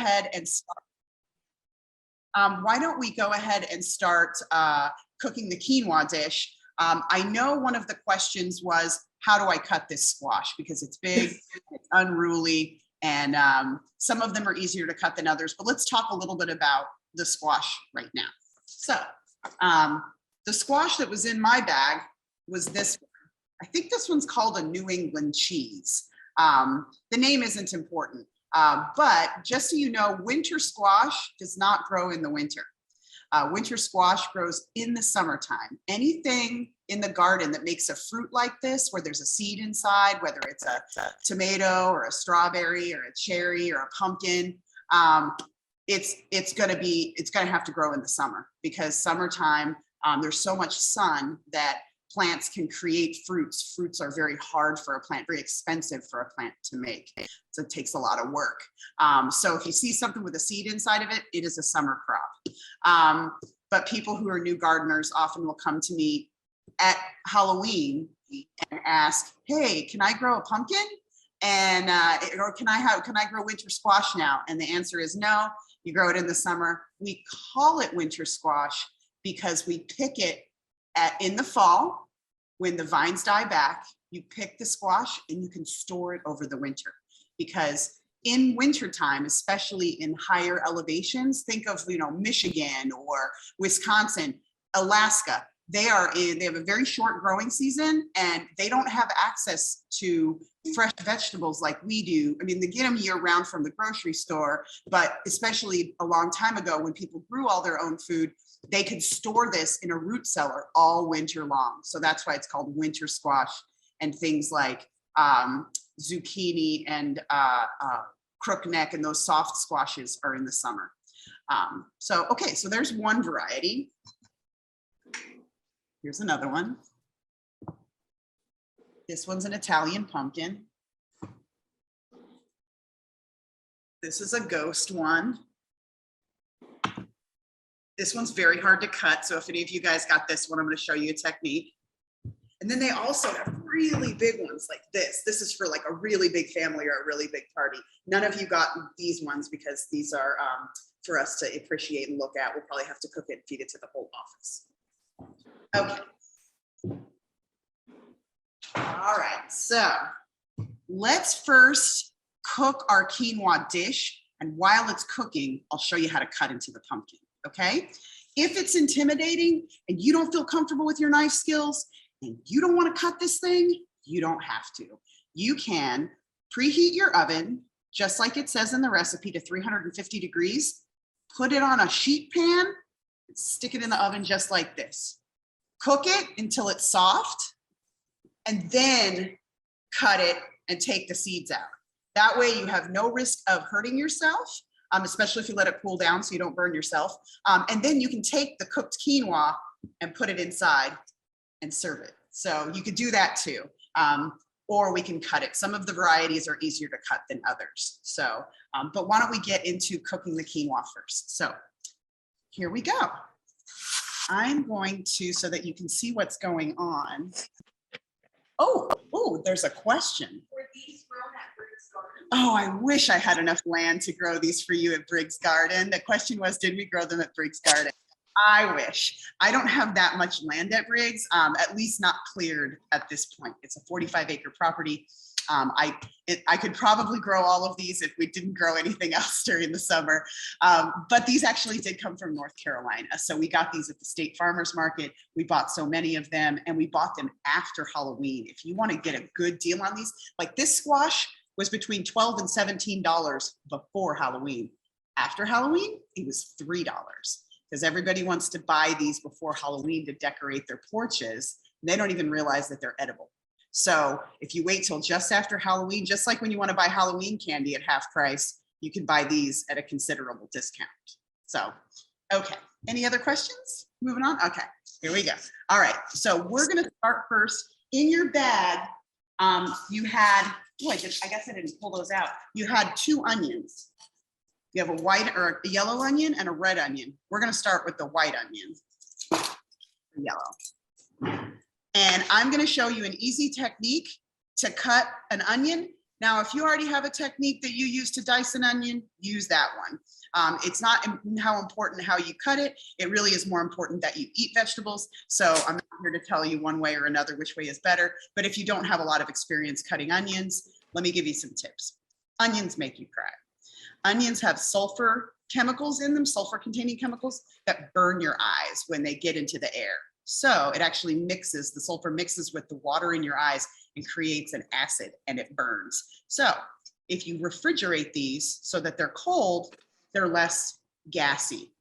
ahead and start? Why don't we go ahead and start cooking the quinoa dish? I know one of the questions was, how do I cut this squash? Because it's big, it's unruly, and some of them are easier to cut than others. But let's talk a little bit about the squash right now. So the squash that was in my bag was this one. I think this one's called a New England cheese. The name isn't important, but just so you know, winter squash does not grow in the winter. Winter squash grows in the summertime. Anything in the garden that makes a fruit like this, where there's a seed inside, whether it's a tomato or a strawberry or a cherry or a pumpkin, it's gonna have to grow in the summer, because summertime, there's so much sun that plants can create fruits. Fruits are very hard for a plant, very expensive for a plant to make. So it takes a lot of work. So if you see something with a seed inside of it, it is a summer crop. But people who are new gardeners often will come to me at Halloween and ask, hey, can I grow a pumpkin? And or can I grow winter squash now? And the answer is no, you grow it in the summer. We call it winter squash because we pick it in the fall when the vines die back. You pick the squash and you can store it over the winter, because in wintertime, especially in higher elevations, think of, Michigan or Wisconsin, Alaska, they have a very short growing season, and they don't have access to fresh vegetables like we do. I mean, they get them year round from the grocery store, but especially a long time ago when people grew all their own food, they could store this in a root cellar all winter long. So that's why it's called winter squash. And things like zucchini and crookneck and those soft squashes are in the summer. So there's one variety. Here's another one. This one's an Italian pumpkin. This is a ghost one. This one's very hard to cut. So if any of you guys got this one, I'm going to show you a technique. And then they also have really big ones like this. This is for like a really big family or a really big party. None of you got these ones because these are for us to appreciate and look at. We'll probably have to cook it and feed it to the whole office. Okay. All right, so let's first cook our quinoa dish. And while it's cooking, I'll show you how to cut into the pumpkin, okay? If it's intimidating and you don't feel comfortable with your knife skills and you don't want to cut this thing, you don't have to. You can preheat your oven, just like it says in the recipe, to 350 degrees. Put it on a sheet pan, and stick it in the oven just like this. Cook it until it's soft, and then cut it and take the seeds out. That way you have no risk of hurting yourself, especially if you let it cool down so you don't burn yourself. And then you can take the cooked quinoa and put it inside and serve it. So you could do that too. Or we can cut it. Some of the varieties are easier to cut than others. So, but why don't we get into cooking the quinoa first? So here we go. I'm going to, so that you can see what's going on. Oh, there's a question. Were these grown at Briggs Garden? Oh, I wish I had enough land to grow these for you at Briggs Garden. The question was, did we grow them at Briggs Garden? I wish. I don't have that much land at Briggs, at least not cleared at this point. It's a 45-acre property. I could probably grow all of these if we didn't grow anything else during the summer. But these actually did come from North Carolina. So we got these at the State Farmers Market. We bought so many of them, and we bought them after Halloween. If you want to get a good deal on these, like this squash was between $12 and $17 before Halloween. After Halloween, it was $3, because everybody wants to buy these before Halloween to decorate their porches. They don't even realize that they're edible. So if you wait till just after Halloween, just like when you want to buy Halloween candy at half price, you can buy these at a considerable discount. So, okay. Any other questions? Moving on. Okay, here we go. All right. So we're going to start first. In your bag, you had, I guess I didn't pull those out. You had 2 onions. You have a white or a yellow onion and a red onion. We're going to start with the white onion, yellow. And I'm going to show you an easy technique to cut an onion Now, if you already have a technique that you use to dice an onion, use that one. It's not how important how you cut it. It really is more important that you eat vegetables. So I'm not here to tell you one way or another which way is better. But if you don't have a lot of experience cutting onions, let me give you some tips. Onions make you cry. Onions have sulfur chemicals in them, sulfur-containing chemicals that burn your eyes when they get into the air. So it actually mixes, the sulfur mixes with the water in your eyes and creates an acid and it burns. So if you refrigerate these so that they're cold, they're less gassy.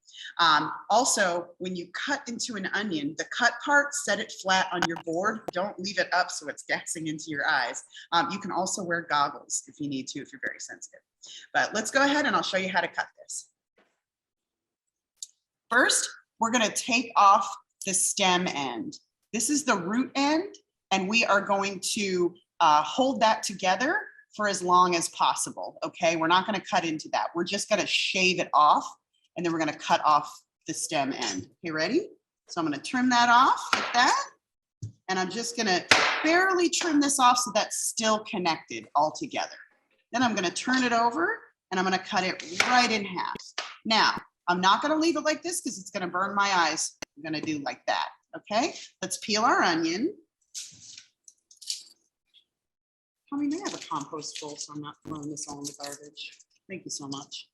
Also, when you cut into an onion, the cut part, set it flat on your board. Don't leave it up so it's gassing into your eyes. You can also wear goggles if you need to, if you're very sensitive. But let's go ahead and I'll show you how to cut this. First, we're going to take off the stem end. This is the root end, and we are going to hold that together for as long as possible, okay? We're not going to cut into that. We're just going to shave it off, and then we're going to cut off the stem end. Okay, ready? So I'm going to trim that off like that, and I'm just going to barely trim this off so that's still connected all together. Then I'm going to turn it over, and I'm going to cut it right in half. Now, I'm not going to leave it like this because it's going to burn my eyes. I'm going to do like that, okay? Let's peel our onion. I mean, I have a compost bowl, so I'm not throwing this all in the garbage. Thank you so much.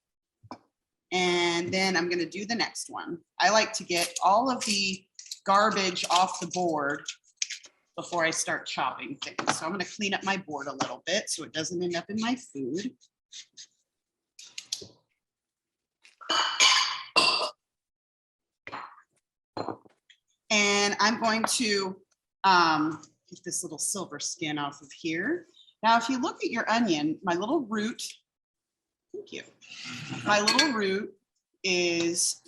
And then I'm going to do the next one. I like to get all of the garbage off the board before I start chopping things. So I'm going to clean up my board a little bit so it doesn't end up in my food. And I'm going to get this little silver skin off of here. Now, if you look at your onion, my little root, thank you. My little root is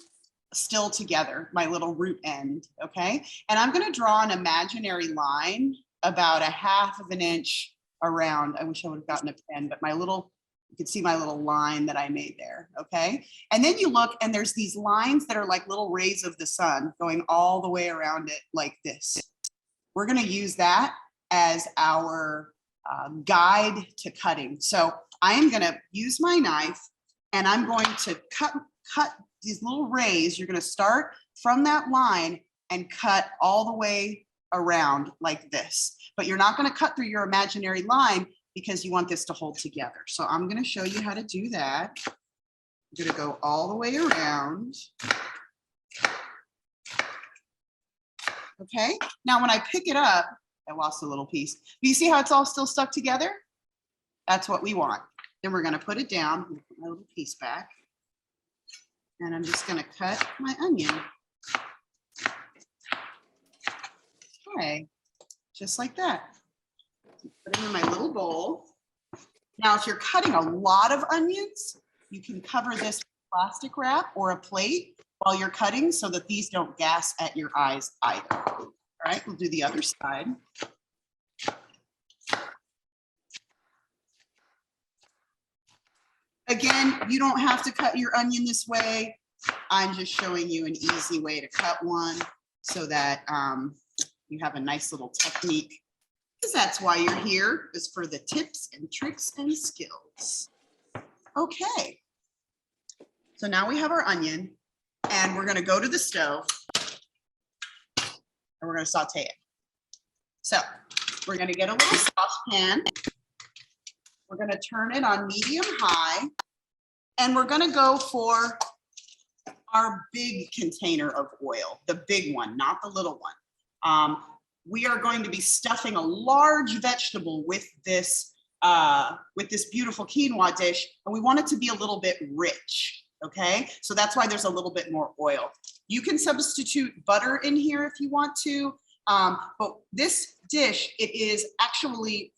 still together, my little root end, okay? And I'm gonna draw an imaginary line about 1/2 inch around. I wish I would have gotten a pen, but you can see my little line that I made there, okay? And then you look and there's these lines that are like little rays of the sun going all the way around it like this. We're gonna use that as our guide to cutting. So I am gonna use my knife and I'm going to cut these little rays. You're gonna start from that line and cut all the way around like this. But you're not gonna cut through your imaginary line because you want this to hold together. So I'm gonna show you how to do that. I'm gonna go all the way around. Okay, now when I pick it up, I lost a little piece. Do you see how it's all still stuck together? That's what we want. Then we're gonna put it down, put my little piece back. And I'm just gonna cut my onion. Okay, just like that. Put it in my little bowl. Now, if you're cutting a lot of onions, you can cover this with plastic wrap or a plate while you're cutting so that these don't gas at your eyes either. All right, we'll do the other side. Again, you don't have to cut your onion this way. I'm just showing you an easy way to cut one so that you have a nice little technique, because that's why you're here, is for the tips and tricks and skills. Okay, so now we have our onion and we're gonna go to the stove and we're gonna saute it. So we're gonna get a little saucepan. We're gonna turn it on medium high and we're gonna go for our big container of oil, the big one, not the little one. We are going to be stuffing a large vegetable with this beautiful quinoa dish, and we want it to be a little bit rich, okay? So that's why there's a little bit more oil. You can substitute butter in here if you want to, but this dish, it is actually,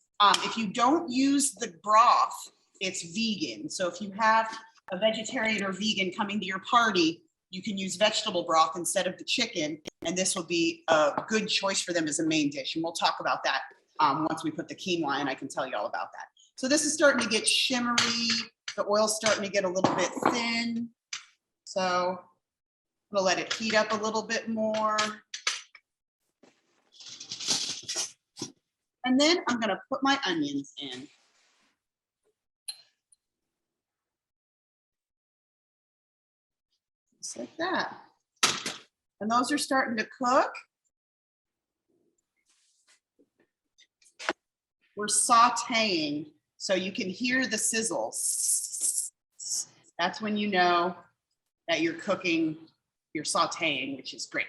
if you don't use the broth, it's vegan. So if you have a vegetarian or vegan coming to your party, you can use vegetable broth instead of the chicken, and this will be a good choice for them as a main dish. And we'll talk about that once we put the quinoa in. I can tell you all about that. So this is starting to get shimmery. The oil's starting to get a little bit thin. So we'll let it heat up a little bit more. And then I'm gonna put my onions in. Just like that. And those are starting to cook. We're sauteing, so you can hear the sizzle. That's when you know that you're cooking, you're sauteing, which is great.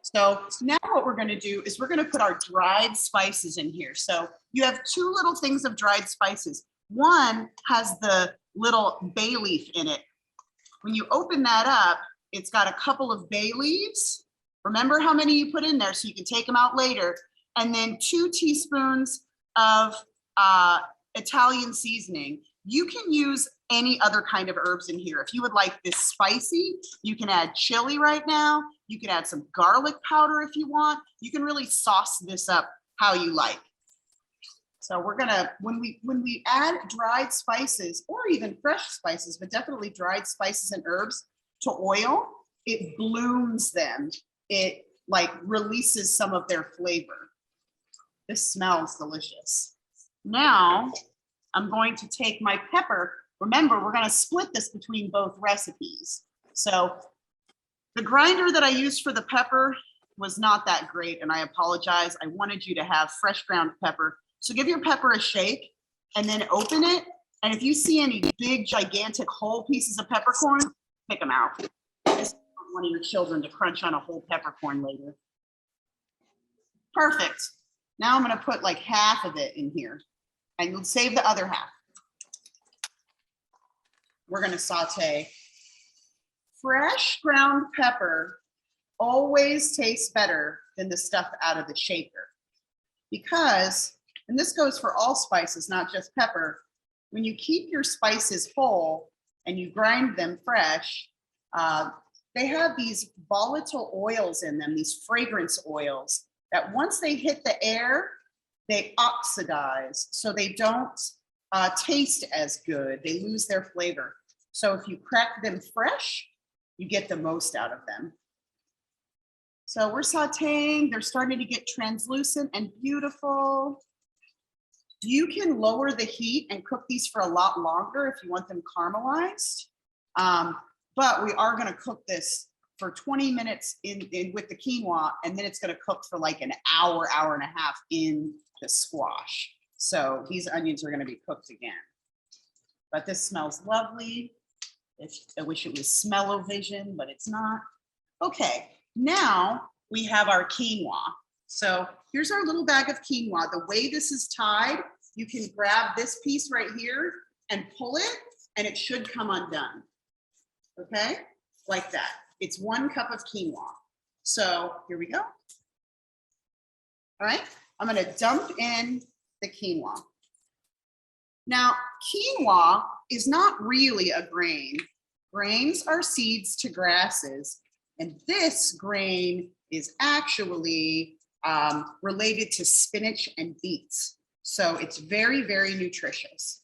So now what we're gonna do is we're gonna put our dried spices in here. So you have two little things of dried spices. One has the little bay leaf in it. When you open that up, it's got a couple of bay leaves. Remember how many you put in there so you can take them out later. And then 2 teaspoons of Italian seasoning. You can use any other kind of herbs in here. If you would like this spicy, you can add chili right now. You can add some garlic powder if you want. You can really sauce this up how you like. So we're gonna, when we add dried spices or even fresh spices, but definitely dried spices and herbs to oil, it blooms them. It like releases some of their flavor. This smells delicious. Now I'm going to take my pepper. Remember, we're gonna split this between both recipes. So the grinder that I used for the pepper was not that great, and I apologize. I wanted you to have fresh ground pepper. So give your pepper a shake and then open it. And if you see any big, gigantic whole pieces of peppercorn, pick them out. This is one of your children to crunch on a whole peppercorn later. Perfect. Now I'm gonna put like half of it in here and you'll save the other half. We're gonna saute. Fresh ground pepper always tastes better than the stuff out of the shaker because, and this goes for all spices, not just pepper, when you keep your spices whole and you grind them fresh, they have these volatile oils in them, these fragrance oils, that once they hit the air, they oxidize, so they don't taste as good. They lose their flavor. So if you crack them fresh, you get the most out of them. So we're sauteing, they're starting to get translucent and beautiful. You can lower the heat and cook these for a lot longer if you want them caramelized. But we are gonna cook this for 20 minutes in with the quinoa, and then it's gonna cook for like an hour, hour and a half in the squash. So these onions are gonna be cooked again. But this smells lovely. I wish it was smell-o-vision, but it's not. Okay, now we have our quinoa. So here's our little bag of quinoa. The way this is tied, you can grab this piece right here and pull it, and it should come undone. Okay, like that. It's 1 cup of quinoa. So here we go. All right, I'm gonna dump in the quinoa. Now, quinoa is not really a grain. Grains are seeds to grasses, and this grain is actually related to spinach and beets. So it's very, very nutritious.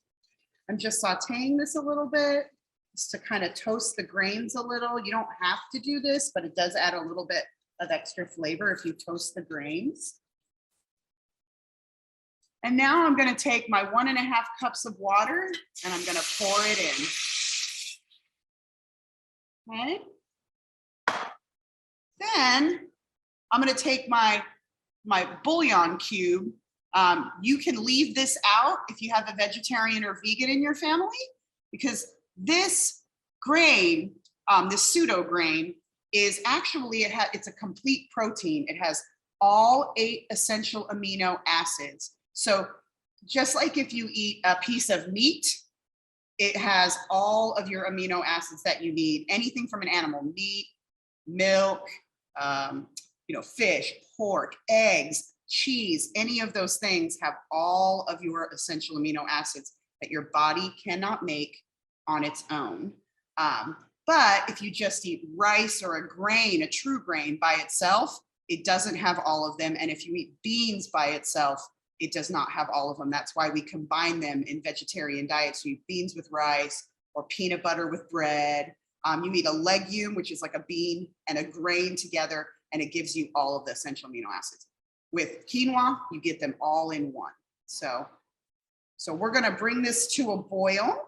I'm just sauteing this a little bit just to kind of toast the grains a little. You don't have to do this, but it does add a little bit of extra flavor if you toast the grains. And now I'm gonna take my 1.5 cups of water and I'm gonna pour it in. Okay. Then I'm gonna take my bouillon cube. You can leave this out if you have a vegetarian or vegan in your family, because this grain, this pseudo grain, is actually, it's a complete protein. It has all 8 essential amino acids. So just like if you eat a piece of meat, it has all of your amino acids that you need. Anything from an animal, meat, milk, fish, pork, eggs, cheese, any of those things have all of your essential amino acids that your body cannot make on its own. But if you just eat rice or a grain, a true grain by itself, it doesn't have all of them. And if you eat beans by itself, it does not have all of them. That's why we combine them in vegetarian diets. You eat beans with rice or peanut butter with bread. You eat a legume, which is like a bean and a grain together, and it gives you all of the essential amino acids. With quinoa, you get them all in one. So we're gonna bring this to a boil.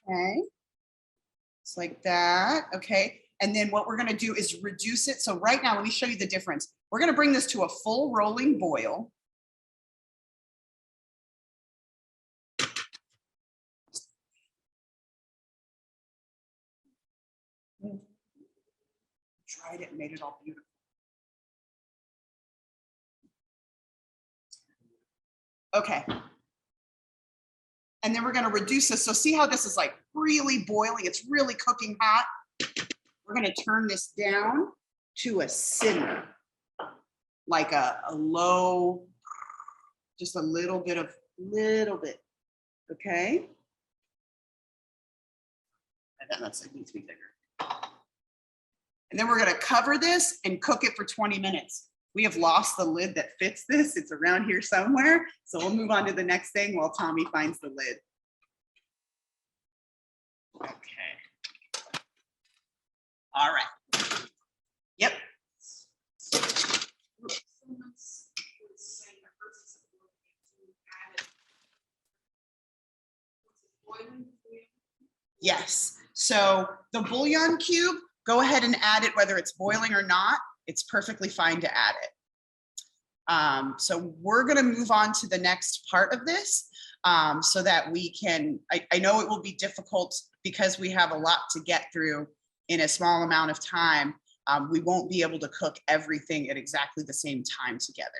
Okay. It's like that, okay? And then what we're gonna do is reduce it. So right now, let me show you the difference. We're gonna bring this to a full rolling boil. Dried it, made it all beautiful. Okay. And then we're gonna reduce this. So see how this is like really boiling? It's really cooking hot. We're gonna turn this down to a simmer, like a low, just a little bit, okay? And then that's, it needs to be bigger. And then we're gonna cover this and cook it for 20 minutes. We have lost the lid that fits this. It's around here somewhere. So we'll move on to the next thing while Tommy finds the lid. Okay. All right. Yep. Yes. So the bouillon cube, go ahead and add it whether it's boiling or not. It's perfectly fine to add it. So we're going to move on to the next part of this so that we can, I know it will be difficult because we have a lot to get through in a small amount of time. We won't be able to cook everything at exactly the same time together,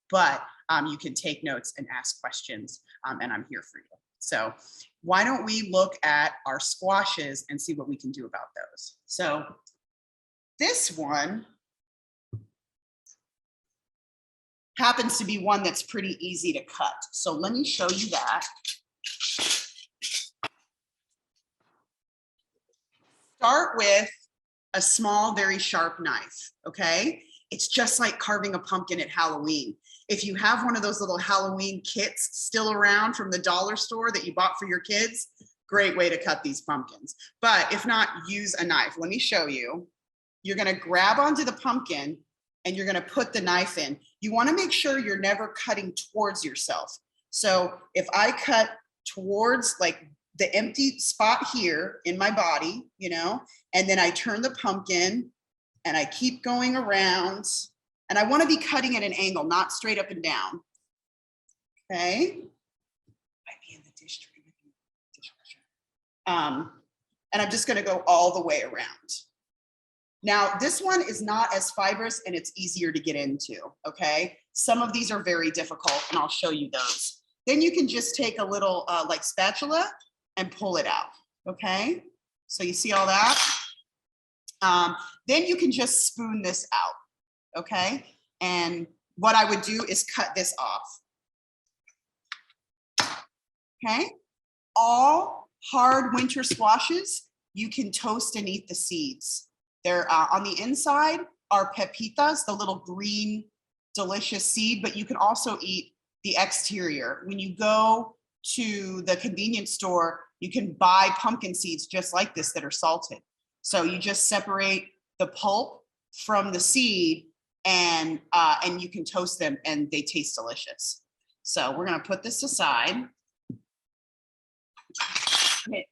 but you can take notes and ask questions, and I'm here for you. So why don't we look at our squashes and see what we can do about those? So this one happens to be one that's pretty easy to cut. So let me show you that. Start with a small, very sharp knife, okay? It's just like carving a pumpkin at Halloween. If you have one of those little Halloween kits still around from the dollar store that you bought for your kids, great way to cut these pumpkins. But if not, use a knife. Let me show you. You're gonna grab onto the pumpkin and you're gonna put the knife in. You wanna make sure you're never cutting towards yourself. So if I cut towards like the empty spot here in my body, you know, and then I turn the pumpkin and I keep going around, and I wanna be cutting at an angle, not straight up and down, okay? Might be in the dishwasher. And I'm just gonna go all the way around. Now, this one is not as fibrous and it's easier to get into, okay? Some of these are very difficult and I'll show you those. Then you can just take a little like spatula and pull it out, okay? So you see all that? Then you can just spoon this out, okay? And what I would do is cut this off, okay? All hard winter squashes, you can toast and eat the seeds. They're on the inside are pepitas, the little green, delicious seed, but you can also eat the exterior. When you go to the convenience store, you can buy pumpkin seeds just like this that are salted. So you just separate the pulp from the seed and you can toast them and they taste delicious. So we're gonna put this aside. Okay,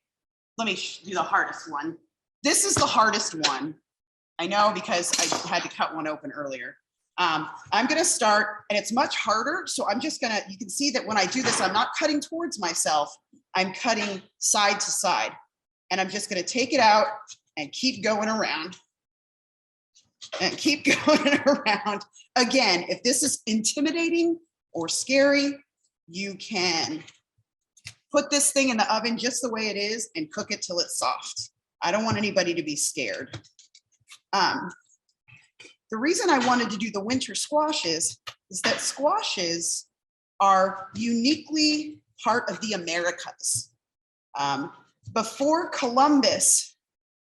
let me do the hardest one. This is the hardest one. I know because I had to cut one open earlier. I'm gonna start, and it's much harder. So I'm just gonna, you can see that when I do this, I'm not cutting towards myself. I'm cutting side to side. And I'm just gonna take it out and keep going around. And keep going around. Again, if this is intimidating or scary, you can put this thing in the oven just the way it is and cook it till it's soft. I don't want anybody to be scared. The reason I wanted to do the winter squashes is that squashes are uniquely part of the Americas. Before Columbus,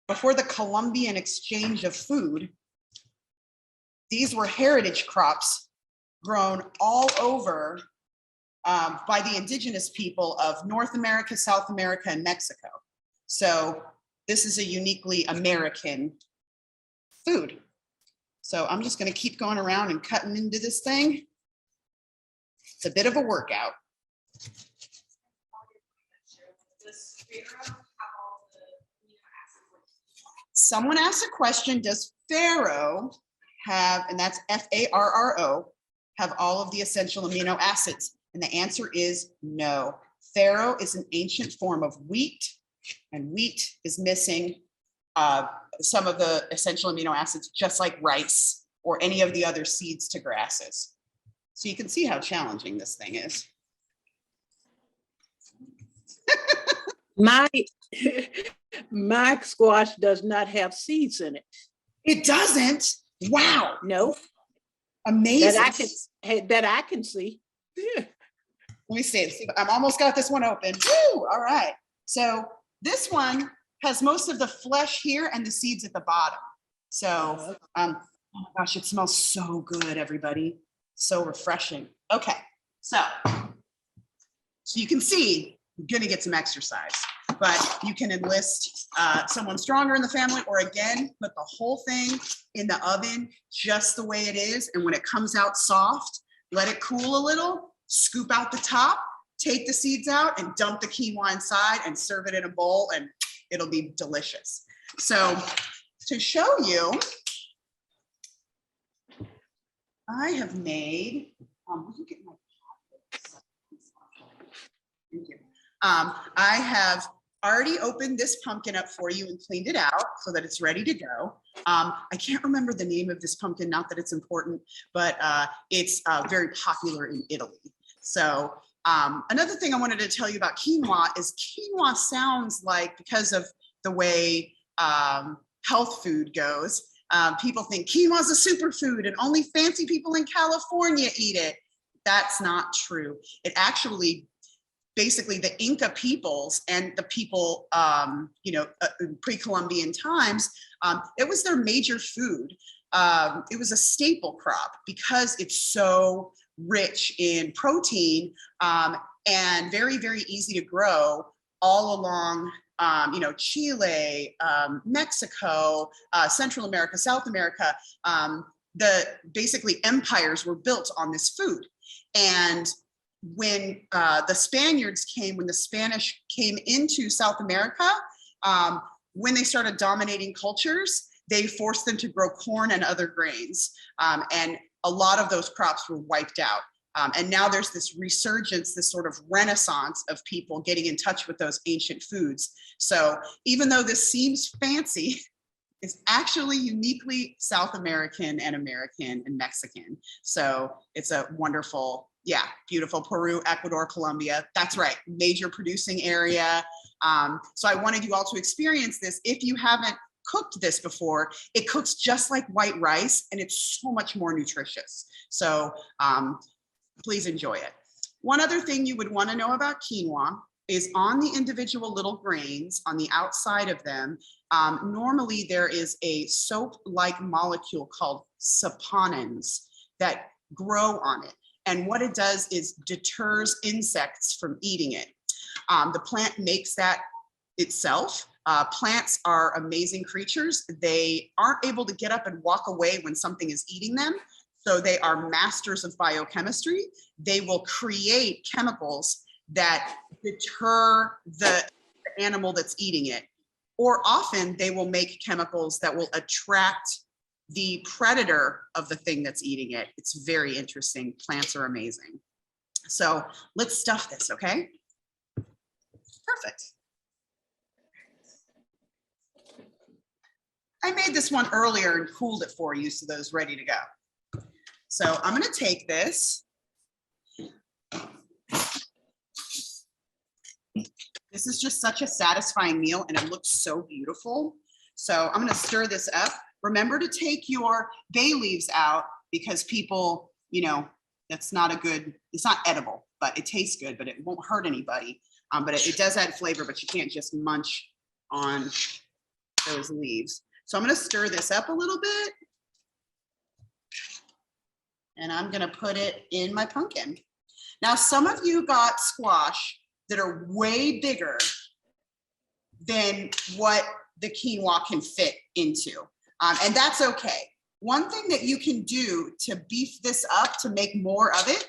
before the Columbian exchange of food, these were heritage crops grown all over by the indigenous people of North America, South America, and Mexico. So this is a uniquely American food. So I'm just going to keep going around and cutting into this thing. It's a bit of a workout. Does Pharaoh have all Someone asked a question, does farro have, and that's F-A-R-R-O, have all of the essential amino acids? And the answer is no. Farro is an ancient form of wheat, and wheat is missing some of the essential amino acids, just like rice or any of the other seeds to grasses. So you can see how challenging this thing is. My my squash does not have seeds in it. It doesn't? Wow. No, Amazing. that I can see. Let me see. I'm almost got this one open. Woo! All right. So this one has most of the flesh here and the seeds at the bottom. So, oh my gosh, it smells so good, everybody. So refreshing. Okay. So you can see you're going to get some exercise, but you can enlist someone stronger in the family, or again, put the whole thing in the oven just the way it is. And when it comes out soft, let it cool a little, scoop out the top, take the seeds out and dump the quinoa inside and serve it in a bowl, and it'll be delicious. So to show you, I have made, look at my pot. Thank you. I have already opened this pumpkin up for you and cleaned it out so that it's ready to go. I can't remember the name of this pumpkin, not that it's important, but it's very popular in Italy. So another thing I wanted to tell you about quinoa is quinoa sounds like, because of the way health food goes, people think quinoa is a superfood and only fancy people in California eat it. That's not true. It actually, basically the Inca peoples and the people, in pre-Columbian times, it was their major food. It was a staple crop because it's so rich in protein and very, very easy to grow all along, Chile, Mexico, Central America, South America. Basically empires were built on this food. And when the Spaniards came, when the Spanish came into South America, when they started dominating cultures, they forced them to grow corn and other grains. And a lot of those crops were wiped out. And now there's this resurgence, this sort of renaissance of people getting in touch with those ancient foods. So even though this seems fancy, it's actually uniquely South American and American and Mexican. So it's a wonderful, beautiful Peru, Ecuador, Colombia. That's right, major producing area. So I wanted you all to experience this. If you haven't cooked this before, it cooks just like white rice and it's so much more nutritious. So please enjoy it. One other thing you would want to know about quinoa is on the individual little grains, on the outside of them, normally there is a soap-like molecule called saponins that grow on it. And what it does is deters insects from eating it. The plant makes that itself. Plants are amazing creatures. They aren't able to get up and walk away when something is eating them. So they are masters of biochemistry. They will create chemicals that deter the animal that's eating it. Or often they will make chemicals that will attract the predator of the thing that's eating it. It's very interesting. Plants are amazing. So let's stuff this, okay? Perfect. I made this one earlier and cooled it for you so that it's ready to go. So I'm gonna take this. This is just such a satisfying meal and it looks so beautiful. So I'm gonna stir this up. Remember to take your bay leaves out because people, that's not a good, it's not edible, but it tastes good, but it won't hurt anybody. But it does add flavor, but you can't just munch on those leaves. So I'm gonna stir this up a little bit. And I'm gonna put it in my pumpkin. Now, some of you got squash that are way bigger than what the quinoa can fit into. And that's okay. One thing that you can do to beef this up, to make more of it,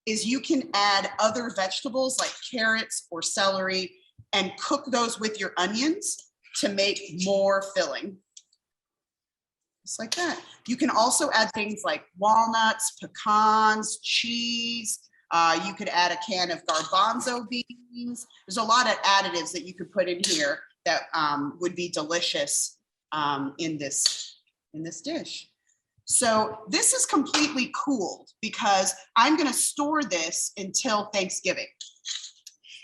is you can add other vegetables like carrots or celery and cook those with your onions to make more filling. Just like that. You can also add things like walnuts, pecans, cheese. You could add a can of garbanzo beans. There's a lot of additives that you could put in here that would be delicious in this dish. So this is completely cooled because I'm going to store this until Thanksgiving.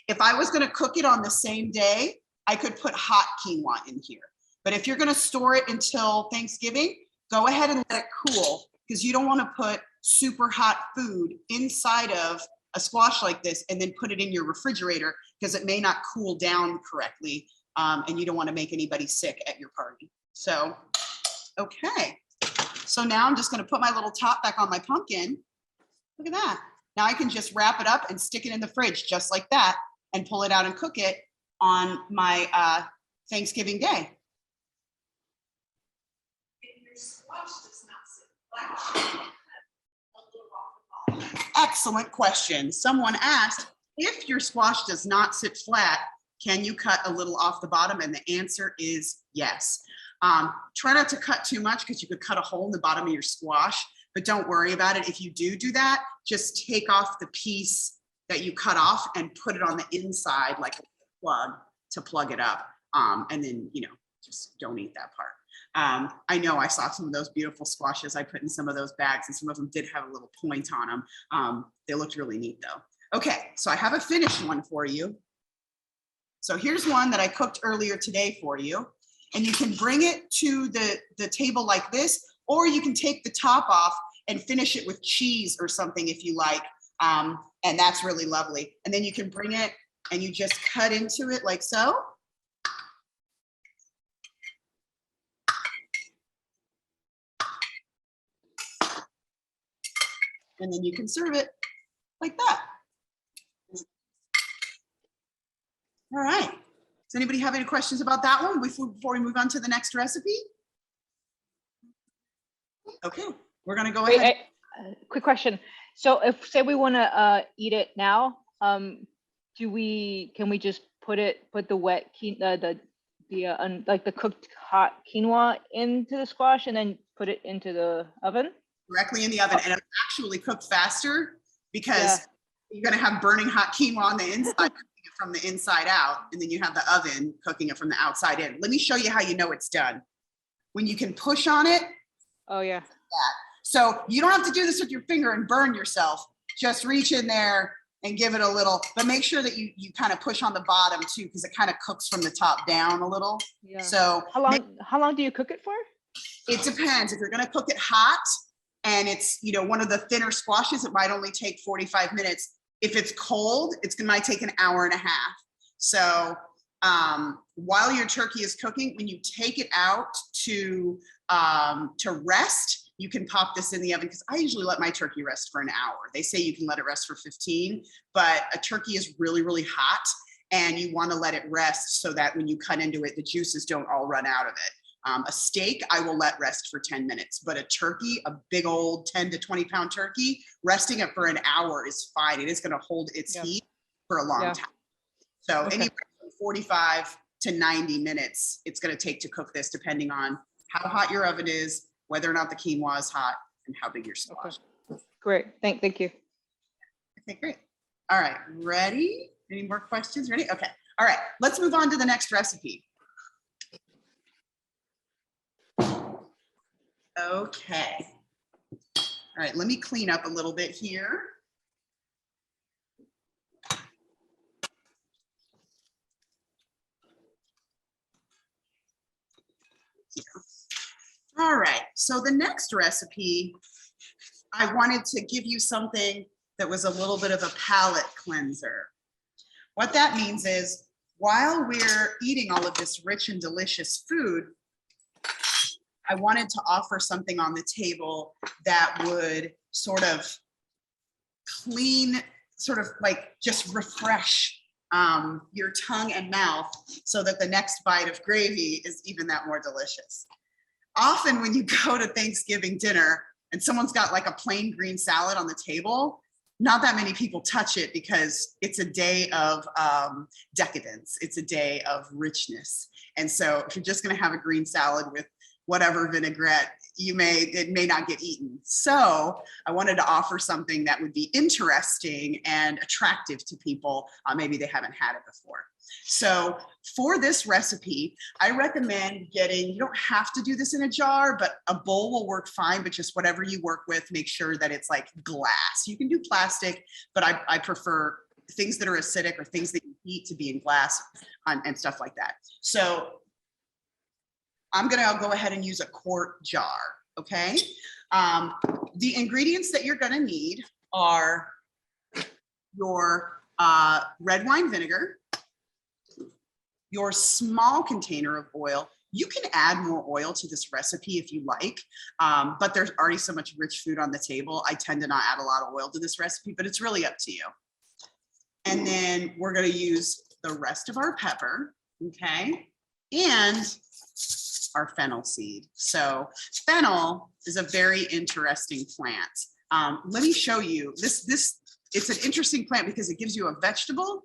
If I was going to cook it on the same day, I could put hot quinoa in here. But if you're going to store it until Thanksgiving, go ahead and let it cool, because you don't want to put super hot food inside of a squash like this and then put it in your refrigerator, because it may not cool down correctly, and you don't want to make anybody sick at your party. So, okay. So now I'm just going to put my little top back on my pumpkin. Look at that. Now I can just wrap it up and stick it in the fridge just like that and pull it out and cook it on my Thanksgiving day. If your squash does not sit flat, a little off the ball. Excellent question. Someone asked, if your squash does not sit flat, can you cut a little off the bottom? And the answer is yes. Try not to cut too much, because you could cut a hole in the bottom of your squash, but don't worry about it. If you do that, just take off the piece that you cut off and put it on the inside like a plug to plug it up. And then, you know, just don't eat that part. I know I saw some of those beautiful squashes I put in some of those bags, and some of them did have a little point on them. They looked really neat though. Okay, so I have a finished one for you. So here's one that I cooked earlier today for you. And you can bring it to the table like this, or you can take the top off and finish it with cheese or something if you like. And that's really lovely. And then you can bring it and you just cut into it like so. And then you can serve it like that. All right. Does anybody have any questions about that one before we move on to the next recipe? Okay, we're gonna go ahead. Quick question. So if, say we wanna eat it now, can we just put the wet like the cooked hot quinoa into the squash and then put it into the oven? Directly in the oven, and it'll actually cook faster because you're gonna have burning hot quinoa on the inside, cooking it from the inside out, and then you have the oven cooking it from the outside in. Let me show you how you know it's done. When you can push on it. Oh yeah. So you don't have to do this with your finger and burn yourself. Just reach in there and give it a little, but make sure that you kind of push on the bottom too, because it kind of cooks from the top down a little. Yeah. So how long do you cook it for? It depends. If you're going to cook it hot and it's, you know, one of the thinner squashes, it might only take 45 minutes. If it's cold, might take an hour and a half. So while your turkey is cooking, when you take it out to rest, you can pop this in the oven, because I usually let my turkey rest for an hour. They say you can let it rest for 15, but a turkey is really, really hot, and you want to let it rest so that when you cut into it, the juices don't all run out of it. A steak, I will let rest for 10 minutes, but a turkey, a big old 10 to 20 pound turkey, resting it for an hour is fine. It is going to hold its heat for a long time. So anywhere from 45 to 90 minutes, it's going to take to cook this, depending on how hot your oven is, whether or not the quinoa is hot, and how big your squash. Okay. Great. Thank you. Okay, great. All right, ready? Any more questions? Ready? Okay. All right, let's move on to the next recipe. Okay. All right, let me clean up a little bit here. All right, so the next recipe, I wanted to give you something that was a little bit of a palate cleanser. What that means is, while we're eating all of this rich and delicious food, I wanted to offer something on the table that would sort of clean, sort of like just refresh your tongue and mouth, so that the next bite of gravy is even that more delicious. Often when you go to Thanksgiving dinner and someone's got like a plain green salad on the table, not that many people touch it, because it's a day of decadence. It's a day of richness. And so if you're just going to have a green salad with whatever vinaigrette, it may not get eaten. So I wanted to offer something that would be interesting and attractive to people. Maybe they haven't had it before. So for this recipe, I recommend you don't have to do this in a jar, but a bowl will work fine, but just whatever you work with, make sure that it's like glass. You can do plastic, but I prefer things that are acidic or things that you eat to be in glass and stuff like that. So I'm gonna go ahead and use a quart jar, okay? The ingredients that you're gonna need are your red wine vinegar, your small container of oil. You can add more oil to this recipe if you like, but there's already so much rich food on the table. I tend to not add a lot of oil to this recipe, but it's really up to you. And then we're gonna use the rest of our pepper, okay? And our fennel seed. So fennel is a very interesting plant. Let me show you this. It's an interesting plant because it gives you a vegetable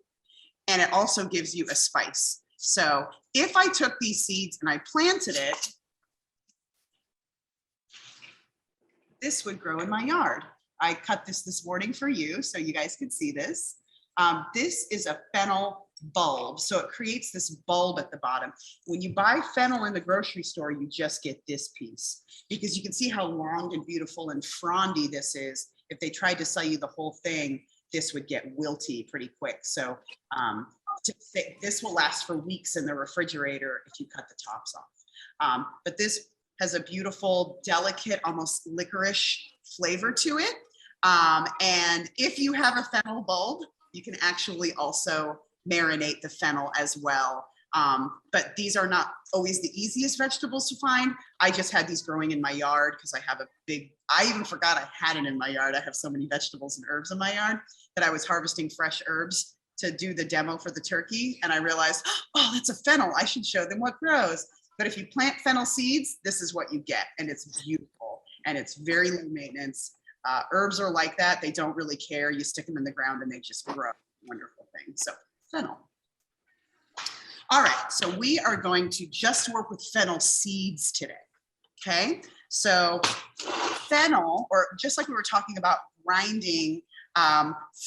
and it also gives you a spice. So if I took these seeds and I planted it, this would grow in my yard. I cut this morning for you so you guys could see this. This is a fennel bulb. So it creates this bulb at the bottom. When you buy fennel in the grocery store, you just get this piece because you can see how long and beautiful and frondy this is. If they tried to sell you the whole thing, this would get wilty pretty quick. So this will last for weeks in the refrigerator if you cut the tops off. But this has a beautiful, delicate, almost licorice flavor to it. And if you have a fennel bulb, you can actually also marinate the fennel as well. But these are not always the easiest vegetables to find. I just had these growing in my yard because I have I even forgot I had it in my yard. I have so many vegetables and herbs in my yard that I was harvesting fresh herbs to do the demo for the turkey. And I realized, oh, that's a fennel. I should show them what grows. But if you plant fennel seeds, this is what you get. And it's beautiful and it's very low maintenance. Herbs are like that. They don't really care. You stick them in the ground and they just grow. Wonderful thing. So fennel. All right, so we are going to just work with fennel seeds today, okay? So fennel, or just like we were talking about grinding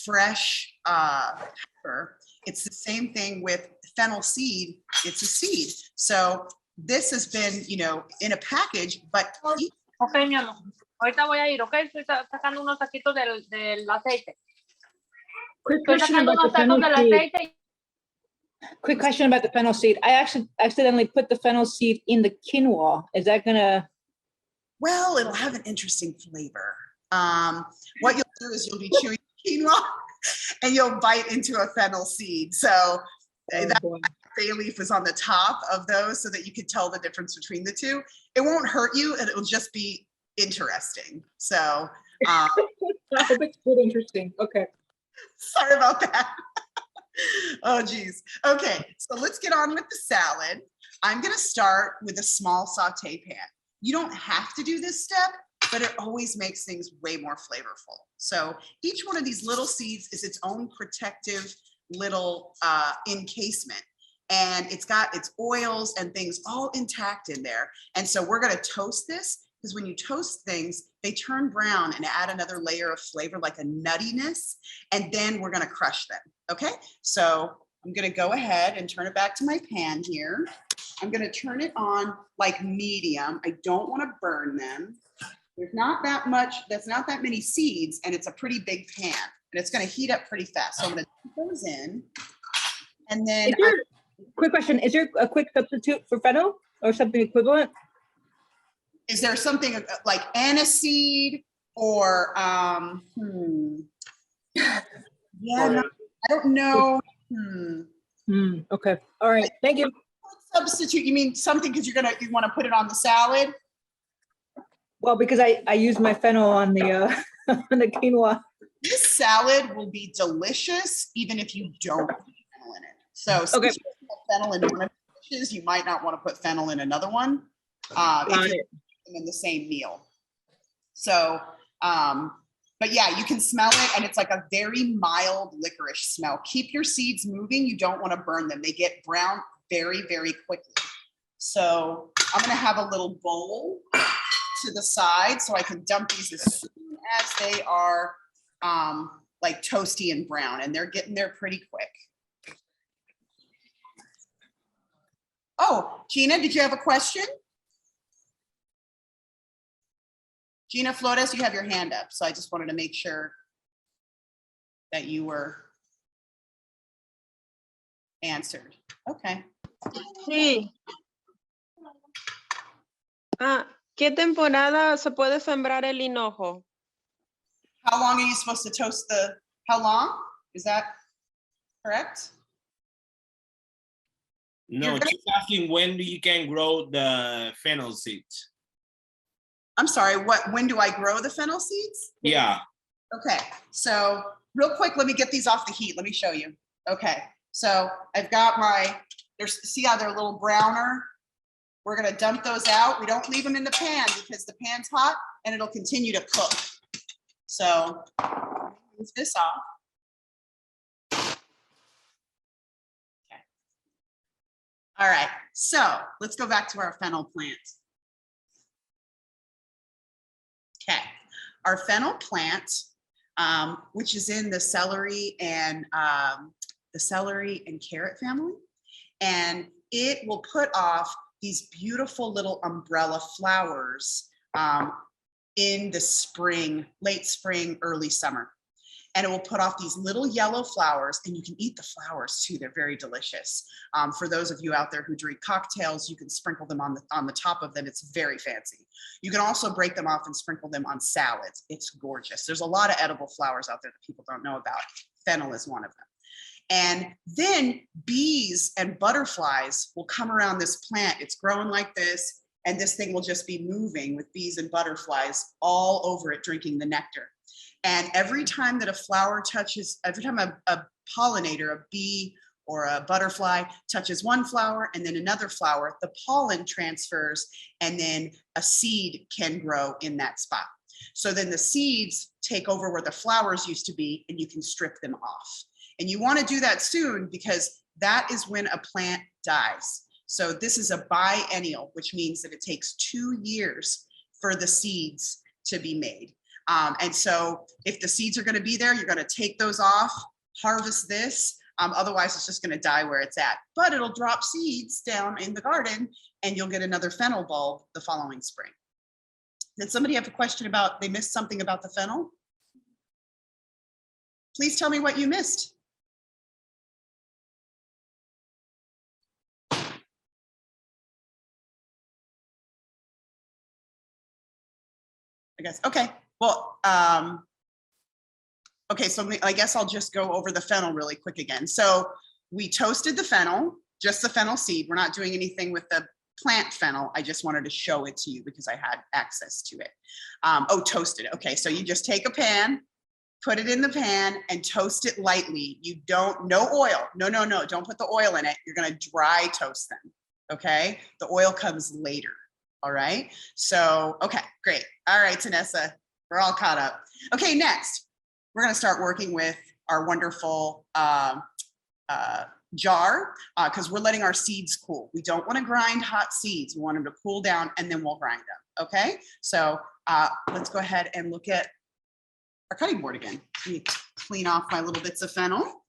fresh pepper, it's the same thing with fennel seed, it's a seed. So this has been, in a package, but Ok, mi amor. Ahorita voy a ir, ok? Estoy sacando unos saquitos del aceite. Quick Estoy question sacando about the unos fennel sacos del seed. aceite. Quick question about the fennel seed. I actually accidentally put the fennel seed in the quinoa. Is that gonna? well, it'll have an interesting flavor. What you'll do is you'll be chewing quinoa and you'll bite into a fennel seed. So that bay leaf is on the top of those so that you could tell the difference between the two. It won't hurt you and it'll just be interesting. So I hope it's good, interesting. Okay. sorry about that. Oh, geez. Okay, so let's get on with the salad. I'm gonna start with a small saute pan. You don't have to do this step, but it always makes things way more flavorful. So each one of these little seeds is its own protective little encasement. And it's got its oils and things all intact in there. And so we're gonna toast this because when you toast things, they turn brown and add another layer of flavor, like a nuttiness. And then we're gonna crush them, okay? So I'm gonna go ahead and turn it back to my pan here. I'm gonna turn it on like medium. I don't wanna burn them. There's not that much, that's not that many seeds, and it's a pretty big pan. And it's gonna heat up pretty fast. So I'm gonna put those in. And then Quick question, is there a quick substitute for fennel or something equivalent? is there something like aniseed or yeah, no, I don't know. Okay, all right, thank you. Substitute, you mean something because you want to put it on the salad? Well, because I use my fennel on the on the quinoa. This salad will be delicious even if you don't put fennel in it. So Okay. since you put fennel in one of the dishes, you might not want to put fennel in another one. If you're putting them in the same meal. So, but yeah, you can smell it and it's like a very mild licorice smell. Keep your seeds moving. You don't want to burn them. They get brown very, very quickly. So I'm going to have a little bowl to the side so I can dump these as soon as they are like toasty and brown, and they're getting there pretty quick. Oh, Gina, did you have a question? Gina Flores, you have your hand up, so I just wanted to make sure that you were answered. Okay. Sí. ¿Qué temporada se puede sembrar el hinojo? How long are you supposed to toast how long? Is that correct? No, You're gonna- she's asking when you can grow the fennel seeds. I'm sorry, when do I grow the fennel seeds? Yeah. Okay, so real quick, let me get these off the heat. Let me show you. Okay, so I've got see how they're a little browner? We're gonna dump those out. We don't leave them in the pan because the pan's hot and it'll continue to cook. So move this off. Okay. All right, so let's go back to our fennel plant. Okay, our fennel plant, which is in the celery and carrot family, and it will put off these beautiful little umbrella flowers in the spring, late spring, early summer. And it will put off these little yellow flowers, and you can eat the flowers too. They're very delicious. For those of you out there who drink cocktails, you can sprinkle them on the top of them. It's very fancy. You can also break them off and sprinkle them on salads. It's gorgeous. There's a lot of edible flowers out there that people don't know about. Fennel is one of them. And then bees and butterflies will come around this plant. It's growing like this, and this thing will just be moving with bees and butterflies all over it, drinking the nectar. And every time that a flower touches, every time a pollinator, a bee or a butterfly touches one flower and then another flower, the pollen transfers and then a seed can grow in that spot. So then the seeds take over where the flowers used to be, and you can strip them off. And you want to do that soon because that is when a plant dies. So this is a biennial, which means that it takes 2 years for the seeds to be made. And so if the seeds are going to be there, you're going to take those off, harvest this. Otherwise, it's just going to die where it's at. But it'll drop seeds down in the garden, and you'll get another fennel bulb the following spring. Did somebody have a question about, they missed something about the fennel? Please tell me what you missed. I guess, okay, well, okay, so I guess I'll just go over the fennel really quick again. So we toasted the fennel, just the fennel seed. We're not doing anything with the plant fennel. I just wanted to show it to you because I had access to it. Oh, toasted, okay, so you just take a pan, put it in the pan and toast it lightly. You don't, no oil, no, don't put the oil in it. You're gonna dry toast them, okay? The oil comes later. All right, so, okay, great. All right, Tanessa, we're all caught up. Okay, next, we're gonna start working with our wonderful jar because we're letting our seeds cool. We don't wanna grind hot seeds. We want them to cool down and then we'll grind them, okay? So let's go ahead and look at our cutting board again. Let me clean off my little bits of fennel.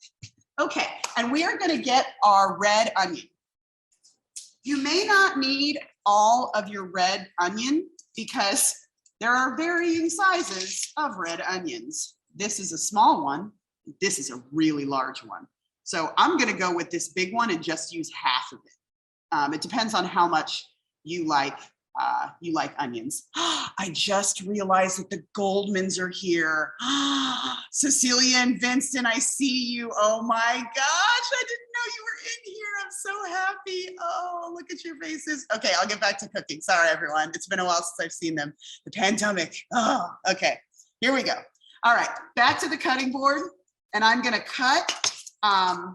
Okay, and we are gonna get our red onion. You may not need all of your red onion because there are varying sizes of red onions. This is a small one. This is a really large one. So I'm gonna go with this big one and just use half of it. It depends on how much you like onions. I just realized that the Goldmans are here. Cecilia and Vincent, I see you. Oh my gosh, I didn't know you were in here. I'm so happy. Oh, look at your faces. Okay, I'll get back to cooking. Sorry, everyone. It's been a while since I've seen them. The pandemic. Oh, okay, here we go. All right, back to the cutting board. And I'm gonna cut the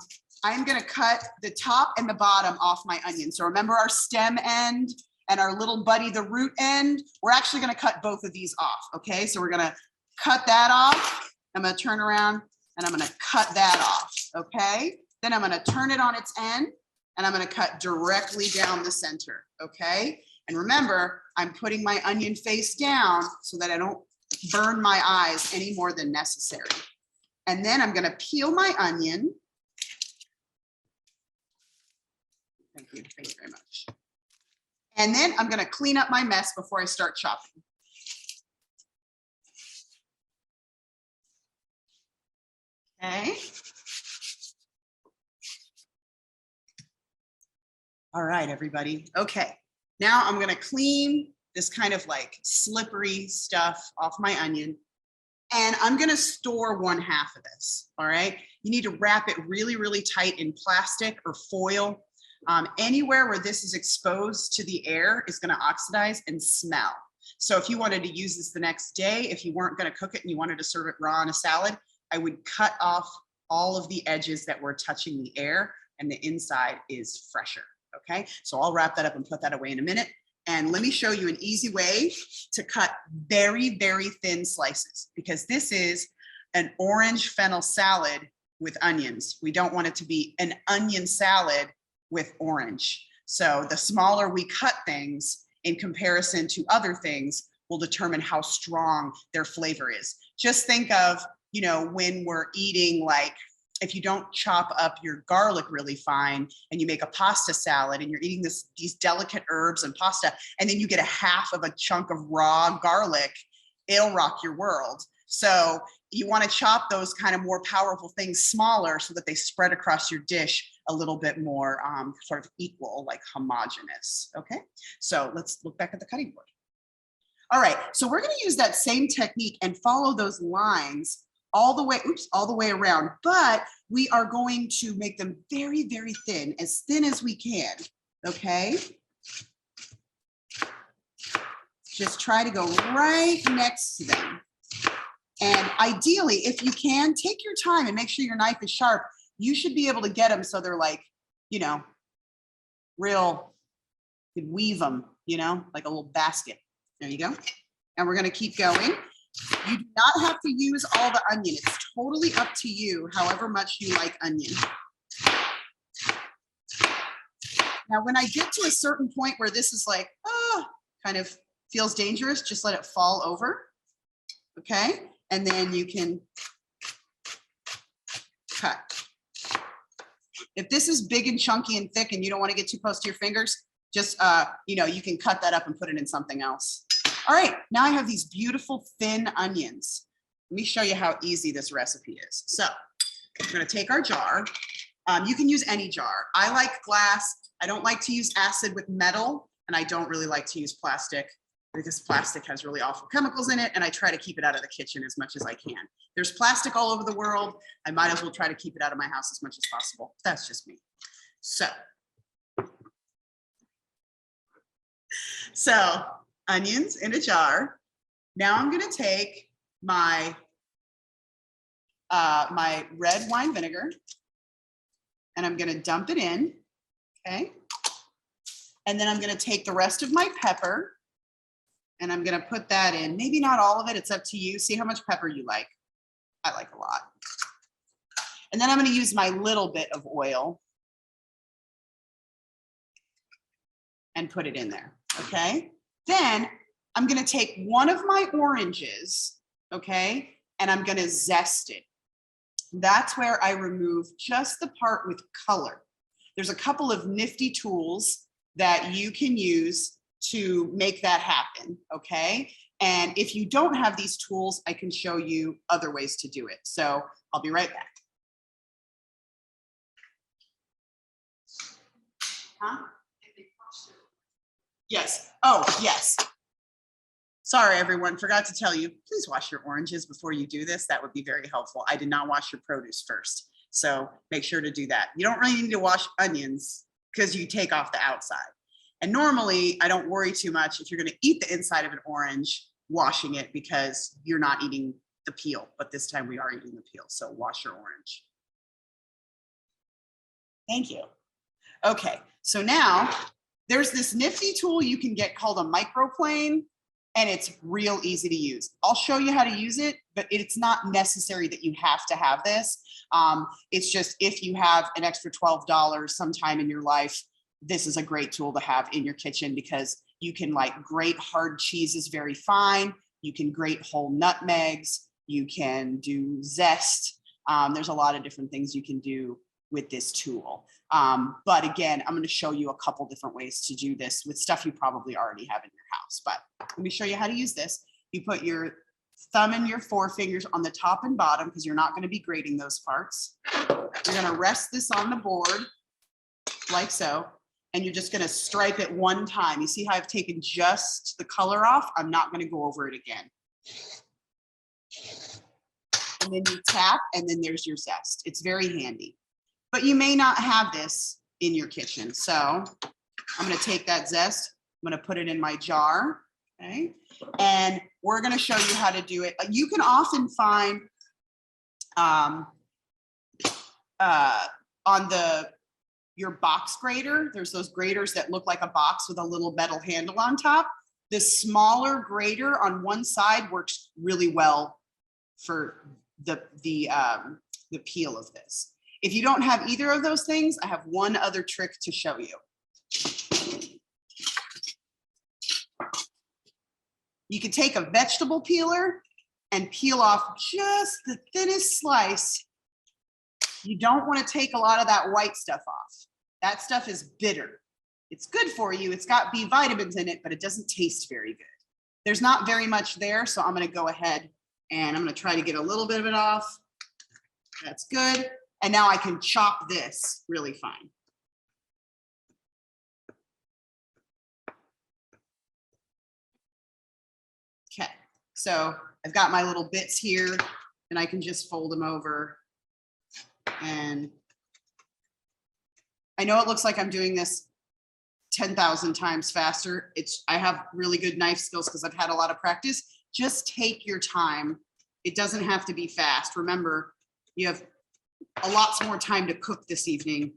top and the bottom off my onion. So remember our stem end and our little buddy, the root end, we're actually gonna cut both of these off, okay? So we're gonna cut that off. I'm gonna turn around and I'm gonna cut that off, okay? Then I'm gonna turn it on its end and I'm gonna cut directly down the center, okay? And remember, I'm putting my onion face down so that I don't burn my eyes any more than necessary. And then I'm going to peel my onion. Thank you very much. And then I'm going to clean up my mess before I start chopping. Okay. All right, everybody. Okay. Now I'm going to clean this kind of like slippery stuff off my onion. And I'm going to store 1/2 of this. All right. You need to wrap it really, really tight in plastic or foil. Anywhere where this is exposed to the air is going to oxidize and smell. So if you wanted to use this the next day, if you weren't going to cook it and you wanted to serve it raw in a salad, I would cut off all of the edges that were touching the air and the inside is fresher. Okay, so I'll wrap that up and put that away in a minute. And let me show you an easy way to cut very, very thin slices, because this is an orange fennel salad with onions. We don't want it to be an onion salad with orange. So the smaller we cut things in comparison to other things will determine how strong their flavor is. Just think of, you know, when we're eating, like, if you don't chop up your garlic really fine and you make a pasta salad and you're eating these delicate herbs and pasta, and then you get 1/2 of a chunk of raw garlic, it'll rock your world. So you want to chop those kind of more powerful things smaller so that they spread across your dish a little bit more sort of equal, like homogeneous. Okay, so let's look back at the cutting board. All right, so we're going to use that same technique and follow those lines all the way around, but we are going to make them very, very thin as we can, okay? Just try to go right next to them. And ideally, if you can, take your time and make sure your knife is sharp. You should be able to get them so they're like, you know, real, you could weave them, you know, like a little basket. There you go. And we're gonna keep going. You do not have to use all the onion. It's totally up to you, however much you like onion. Now, when I get to a certain point where this is like, kind of feels dangerous, just let it fall over, okay? And then you can cut. If this is big and chunky and thick and you don't want to get too close to your fingers, just, you know, you can cut that up and put it in something else. All right, now I have these beautiful thin onions. Let me show you how easy this recipe is. So we're gonna take our jar. You can use any jar. I like glass. I don't like to use acid with metal, and I don't really like to use plastic because plastic has really awful chemicals in it, and I try to keep it out of the kitchen as much as I can. There's plastic all over the world. I might as well try to keep it out of my house as much as possible. That's just me. So onions in a jar. Now I'm gonna take my my red wine vinegar and I'm gonna dump it in, okay? And then I'm gonna take the rest of my pepper and I'm gonna put that in. Maybe not all of it, it's up to you. See how much pepper you like. I like a lot. And then I'm gonna use my little bit of oil and put it in there, okay? Then I'm gonna take one of my oranges, okay? And I'm gonna zest it. That's where I remove just the part with color. There's a couple of nifty tools that you can use to make that happen, okay? And if you don't have these tools, I can show you other ways to do it. So I'll be right back. Huh? Yes. Oh, yes. Sorry, everyone. Forgot to tell you, please wash your oranges before you do this. That would be very helpful. I did not wash your produce first. So make sure to do that. You don't really need to wash onions because you take off the outside. And normally I don't worry too much if you're going to eat the inside of an orange, washing it because you're not eating the peel. But this time we are eating the peel. So wash your orange. Thank you. Okay, so now there's this nifty tool you can get called a microplane, and it's real easy to use. I'll show you how to use it, but it's not necessary that you have to have this. It's just if you have an extra $12 sometime in your life, this is a great tool to have in your kitchen because You can like grate hard cheeses very fine. You can grate whole nutmegs. You can do zest. There's a lot of different things you can do with this tool. But again, I'm going to show you a couple different ways to do this with stuff you probably already have in your house. But let me show you how to use this. You put your thumb and your forefingers on the top and bottom because you're not going to be grating those parts. You're going to rest this on the board like so. And you're just going to stripe it one time. You see how I've taken just the color off? I'm not going to go over it again. And then you tap, and then there's your zest. It's very handy. But you may not have this in your kitchen. So I'm going to take that zest. I'm going to put it in my jar. Okay. And we're going to show you how to do it. You can often find on your box grater, there's those graters that look like a box with a little metal handle on top. The smaller grater on one side works really well for the peel of this. If you don't have either of those things, I have one other trick to show you. You can take a vegetable peeler and peel off just the thinnest slice. You don't want to take a lot of that white stuff off. That stuff is bitter. It's good for you. It's got B vitamins in it, but it doesn't taste very good. There's not very much there, so I'm going to go ahead and I'm going to try to get a little bit of it off. That's good. And now I can chop this really fine. Okay, so I've got my little bits here and I can just fold them over. And I know it looks like I'm doing this 10,000 times faster. I have really good knife skills because I've had a lot of practice. Just take your time. It doesn't have to be fast. Remember, you have a lot more time to cook this evening.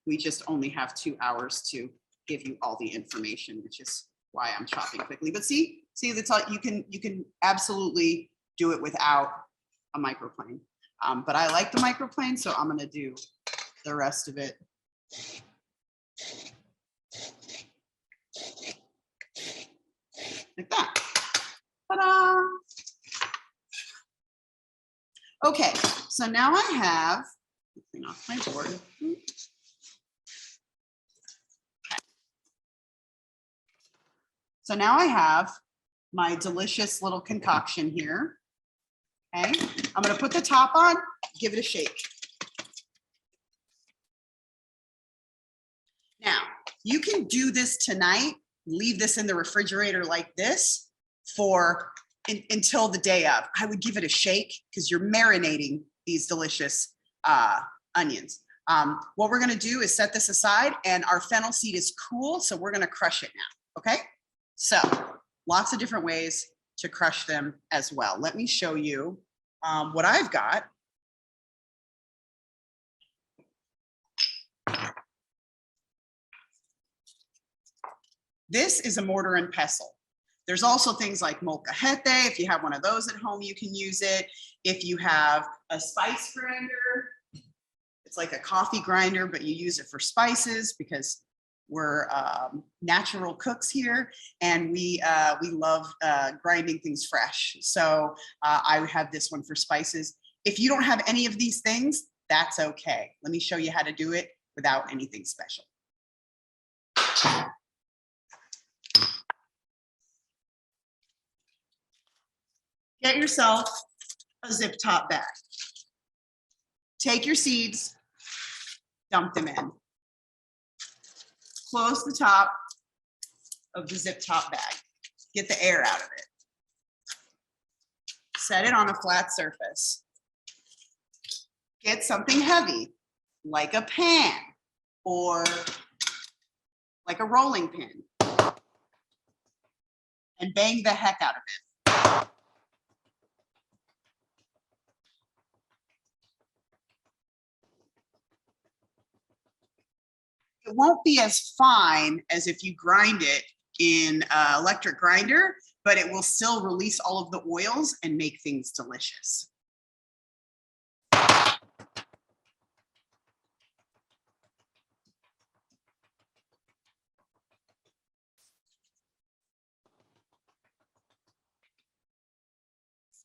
We just only have 2 hours to give you all the information, which is why I'm chopping quickly. But see, that's all. You can absolutely do it without a microplane. But I like the microplane, so I'm going to do the rest of it. Like that. Ta-da! Okay, so now I have, clean off my board. Okay. So now I have my delicious little concoction here. Okay, I'm going to put the top on, give it a shake. Now, you can do this tonight, leave this in the refrigerator like this for until the day of. I would give it a shake because you're marinating these delicious onions. What we're going to do is set this aside, and our fennel seed is cool, so we're going to crush it now. Okay, so lots of different ways to crush them as well. Let me show you what I've got. This is a mortar and pestle. There's also things like molcajete. If you have one of those at home, you can use it. If you have a spice grinder, it's like a coffee grinder, but you use it for spices because we're natural cooks here, and we love grinding things fresh. So I have this one for spices. If you don't have any of these things, that's okay. Let me show you how to do it without anything special. Get yourself a zip top bag. Take your seeds, dump them in. Close the top of the zip top bag. Get the air out of it. Set it on a flat surface. Get something heavy, like a pan or like a rolling pin, and bang the heck out of it. It won't be as fine as if you grind it in an electric grinder, but it will still release all of the oils and make things delicious.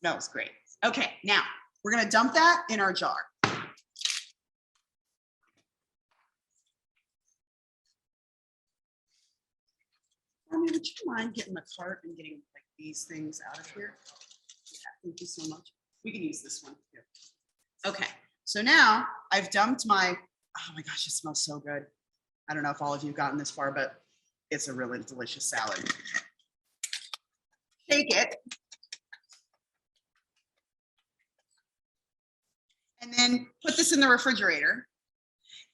Smells great. Okay, now we're gonna dump that in our jar. Would you mind getting the cart and getting like these things out of here? Yeah, thank you so much. We can use this one too. Okay, so now I've dumped my, oh my gosh, it smells so good. I don't know if all of you have gotten this far, but it's a really delicious salad. Take it. And then put this in the refrigerator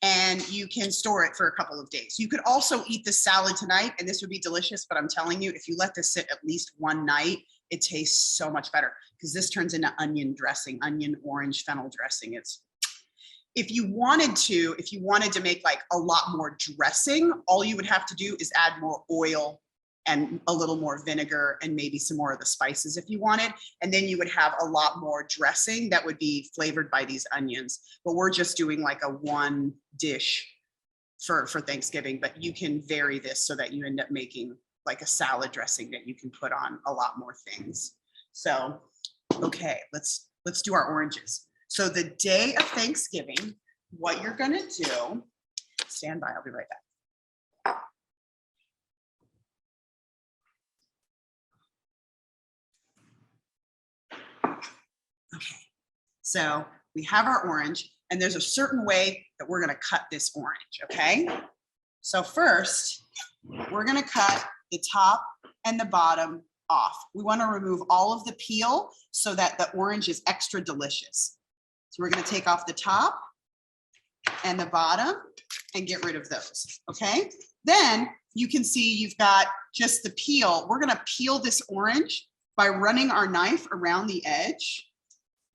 and you can store it for a couple of days. You could also eat the salad tonight and this would be delicious, but I'm telling you, if you let this sit at least one night, it tastes so much better because this turns into onion dressing, onion, orange, fennel dressing. If you wanted to make like a lot more dressing, all you would have to do is add more oil and a little more vinegar and maybe some more of the spices if you wanted. And then you would have a lot more dressing that would be flavored by these onions. But we're just doing like a one dish for Thanksgiving, but you can vary this so that you end up making like a salad dressing that you can put on a lot more things. So, okay, let's do our oranges. So the day of Thanksgiving, what you're gonna do, stand by, I'll be right back. Okay, so we have our orange and there's a certain way that we're gonna cut this orange, okay? So first, we're gonna cut the top and the bottom off. We wanna remove all of the peel so that the orange is extra delicious. So we're gonna take off the top and the bottom and get rid of those, okay? Then you can see you've got just the peel. We're gonna peel this orange by running our knife around the edge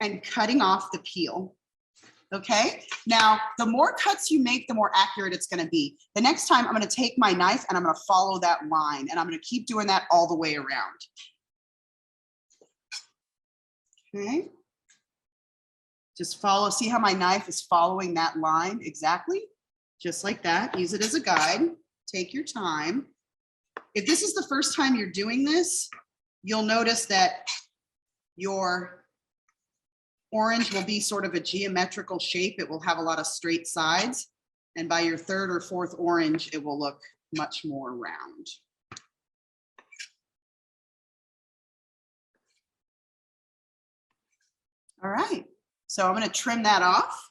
and cutting off the peel, okay? Now, the more cuts you make, the more accurate it's gonna be. The next time I'm gonna take my knife and I'm gonna follow that line and I'm gonna keep doing that all the way around. Okay. Just follow, see how my knife is following that line exactly? Just like that, use it as a guide, take your time. If this is the first time you're doing this, you'll notice that your orange will be sort of a geometrical shape. It will have a lot of straight sides. And by your third or fourth orange, it will look much more round. All right, so I'm gonna trim that off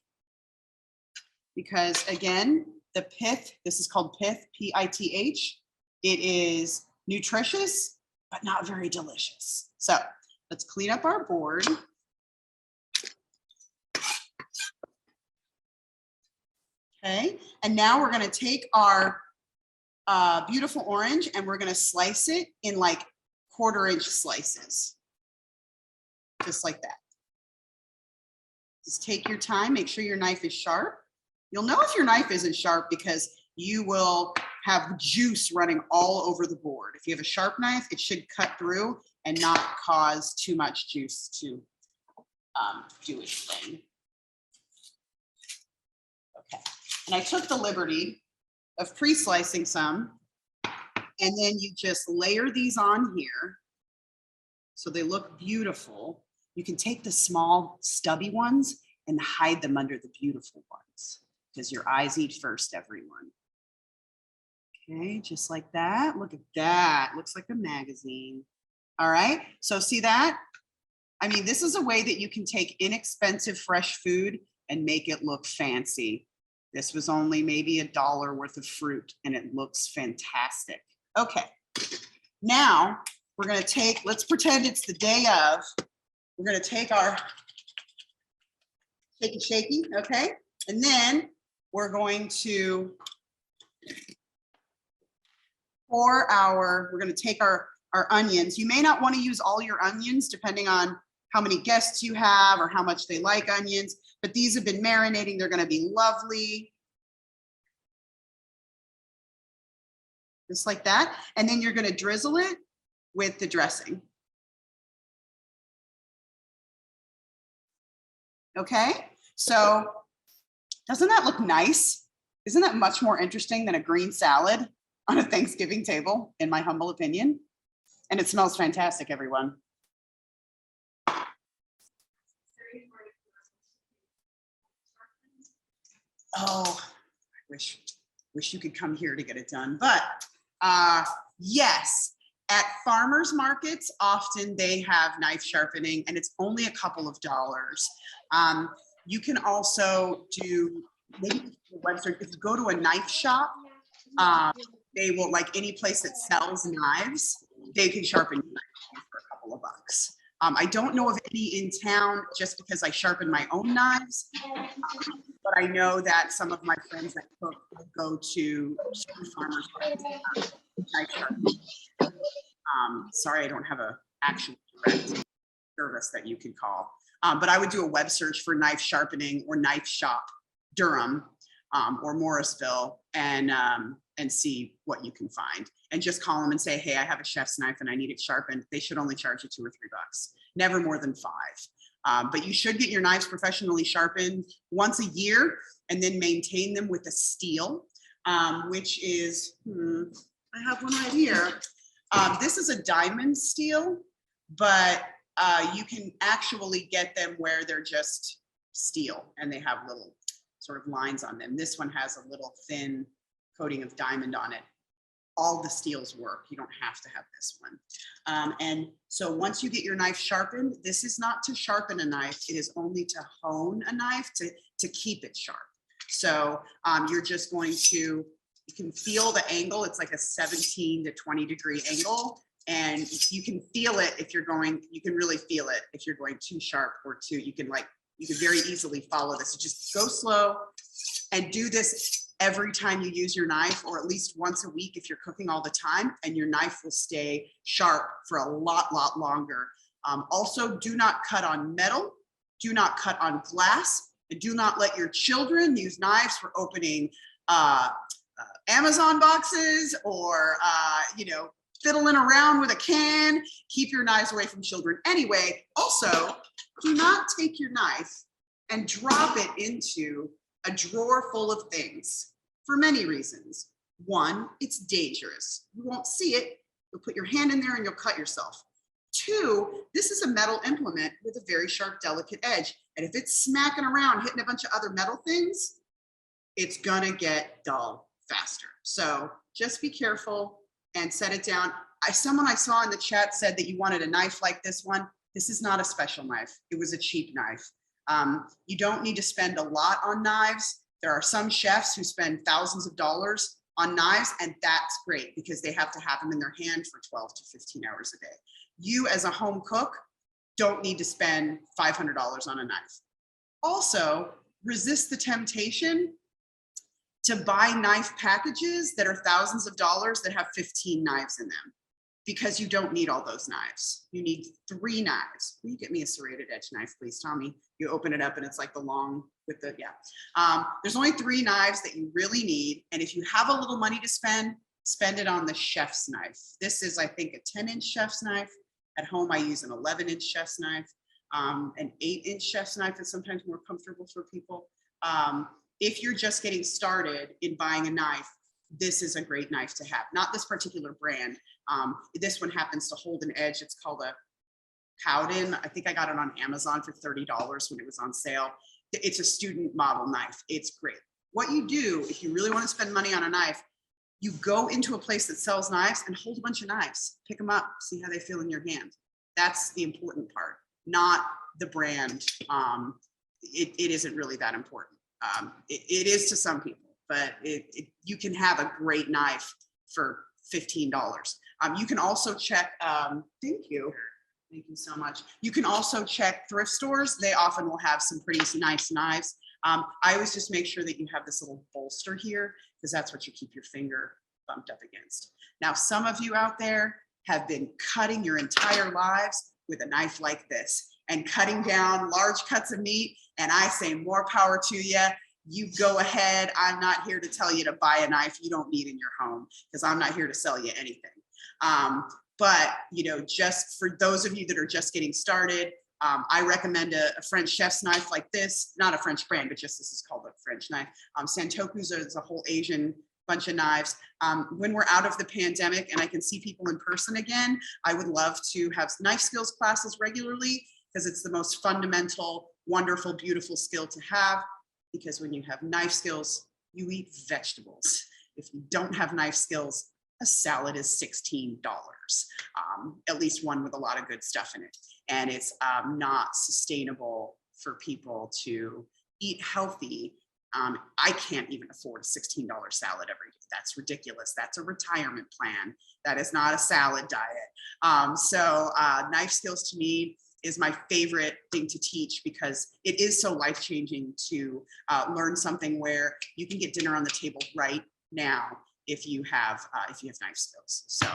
because again, the pith, this is called pith, P-I-T-H. It is nutritious, but not very delicious. So let's clean up our board. Okay, and now we're gonna take our beautiful orange and we're gonna slice it in like 1/4 inch slices. Just like that. Just take your time, make sure your knife is sharp. You'll know if your knife isn't sharp because you will have juice running all over the board. If you have a sharp knife, it should cut through and not cause too much juice to do its thing. Okay, and I took the liberty of pre-slicing some, and then you just layer these on here so they look beautiful. You can take the small stubby ones and hide them under the beautiful ones because your eyes eat first, everyone. Okay, just like that. Look at that. Looks like a magazine. All right, so see that? I mean, this is a way that you can take inexpensive fresh food and make it look fancy. This was only maybe $1 worth of fruit and it looks fantastic. Okay, now we're gonna take, let's pretend it's the day of, we're gonna take our shaky, okay? And then we're going to we're gonna take our onions. You may not wanna use all your onions depending on how many guests you have or how much they like onions, but these have been marinating, they're gonna be lovely. Just like that. And then you're gonna drizzle it with the dressing. Okay, so doesn't that look nice? Isn't that much more interesting than a green salad on a Thanksgiving table, in my humble opinion? And it smells fantastic, everyone. Oh, I wish you could come here to get it done. But yes, at farmers markets, often they have knife sharpening and it's only a couple of dollars. You can also do maybe a website. If you go to a knife shop, they will, like any place that sells knives, they can sharpen your knife for a couple of bucks. I don't know of any in town just because I sharpen my own knives, but I know that some of my friends that cook will go to farmers markets and have knife sharpening. Sorry, I don't have a actual direct service that you can call, but I would do a web search for knife sharpening or knife shop Durham or Morrisville and see what you can find, and just call them and say, hey, I have a chef's knife and I need it sharpened. They should only charge you $2 or $3, never more than $5. But you should get your knives professionally sharpened once a year and then maintain them with a steel, which is, I have one right here. This is a diamond steel, but you can actually get them where they're just steel and they have little sort of lines on them. This one has a little thin coating of diamond on it. All the steels work. You don't have to have this one. And so once you get your knife sharpened, this is not to sharpen a knife. It is only to hone a knife to keep it sharp. So you're just going to, you can feel the angle. It's like a 17 to 20 degree angle. And you can feel it if you're going, you can really feel it if you're going too sharp or too, you can very easily follow this. So just go slow and do this every time you use your knife, or at least once a week if you're cooking all the time, and your knife will stay sharp for a lot longer. Also, do not cut on metal, do not cut on glass, and do not let your children use knives for opening Amazon boxes or, fiddling around with a can. Keep your knives away from children. Anyway, also, do not take your knife and drop it into a drawer full of things for many reasons. One, it's dangerous. You won't see it. You'll put your hand in there and you'll cut yourself. Two, this is a metal implement with a very sharp, delicate edge. And if it's smacking around, hitting a bunch of other metal things, it's gonna get dull faster. So just be careful and set it down. Someone I saw in the chat said that you wanted a knife like this one. This is not a special knife. It was a cheap knife. You don't need to spend a lot on knives. There are some chefs who spend thousands of dollars on knives, and that's great because they have to have them in their hand for 12 to 15 hours a day. You as a home cook don't need to spend $500 on a knife. Also, resist the temptation to buy knife packages that are thousands of dollars that have 15 knives in them, because you don't need all those knives. You need 3 knives. Will you get me a serrated edge knife, please, Tommy? You open it up and it's like the long with the, yeah. There's only 3 knives that you really need. And if you have a little money to spend it on the chef's knife. This is, I think, a 10-inch chef's knife. At home, I use an 11-inch chef's knife. An 8-inch chef's knife is sometimes more comfortable for people. If you're just getting started in buying a knife, this is a great knife to have. Not this particular brand. This one happens to hold an edge. It's called a Howden. I think I got it on Amazon for $30 when it was on sale. It's a student model knife. It's great. What you do, if you really want to spend money on a knife, you go into a place that sells knives and hold a bunch of knives. Pick them up, see how they feel in your hand. That's the important part, not the brand. It isn't really that important. It is to some people, but you can have a great knife for $15. You can also check, thank you so much. You can also check thrift stores. They often will have some pretty nice knives. I always just make sure that you have this little bolster here, because that's what you keep your finger bumped up against. Now, some of you out there have been cutting your entire lives with a knife like this and cutting down large cuts of meat. And I say more power to you. You go ahead. I'm not here to tell you to buy a knife you don't need in your home, because I'm not here to sell you anything. But, just for those of you that are just getting started, I recommend a French chef's knife like this, not a French brand, but just this is called a French knife. Santoku's is a whole Asian bunch of knives. When we're out of the pandemic and I can see people in person again, I would love to have knife skills classes regularly, because it's the most fundamental, wonderful, beautiful skill to have. because when you have knife skills, you eat vegetables. If you don't have knife skills, a salad is $16, at least one with a lot of good stuff in it. And it's not sustainable for people to eat healthy. I can't even afford a $16 salad every day. That's ridiculous. That's a retirement plan. That is not a salad diet. So knife skills to me is my favorite thing to teach because it is so life-changing to learn something where you can get dinner on the table right now if you have knife skills. So